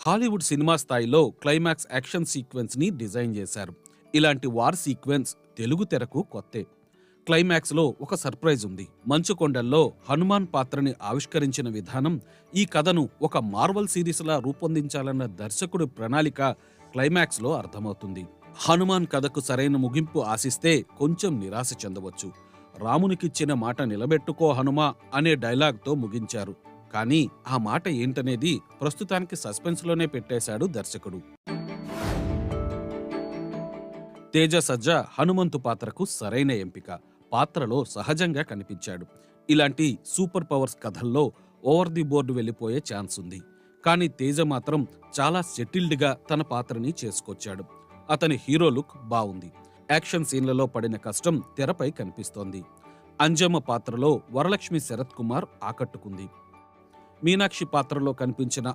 Hollywood cinema స్థాయిలో climax action sequence ని design చేశారు. ఇలాంటి వార్ సీక్వెన్స్ తెలుగు తెరకు కొత్తే. క్లైమాక్స్ లో ఒక సర్ప్రైజ్ ఉంది. మంచుకొండల్లో హనుమాన్ పాత్రని ఆవిష్కరించిన విధానం, ఈ కథను ఒక మార్వల్ సిరీస్ లా రూపొందించాలన్న దర్శకుడి ప్రణాళిక క్లైమాక్స్ లో అర్థమవుతుంది. హనుమాన్ కథకు సరైన ముగింపు ఆశిస్తే కొంచెం నిరాశ చెందవచ్చు. రామునికిచ్చిన మాట నిలబెట్టుకో హనుమా అనే డైలాగ్తో ముగించారు. కానీ ఆ మాట ఏంటనేది ప్రస్తుతానికి సస్పెన్స్లోనే పెట్టేశాడు దర్శకుడు. తేజ సజ్జా హనుమంతు పాత్రకు సరైన ఎంపిక. పాత్రలో సహజంగా కనిపించాడు. ఇలాంటి సూపర్ పవర్స్ కథల్లో ఓవర్ ది బోర్డు వెళ్ళిపోయే ఛాన్స్ ఉంది. కానీ తేజ మాత్రం చాలా సెటిల్డ్గా తన పాత్రని చేసుకొచ్చాడు. అతని హీరో లుక్ బావుంది. యాక్షన్ సీన్లలో పడిన కష్టం తెరపై కనిపిస్తోంది. అంజమ్మ పాత్రలో వరలక్ష్మి శరత్ కుమార్ ఆకట్టుకుంది. మీనాక్షి పాత్రలో కనిపించిన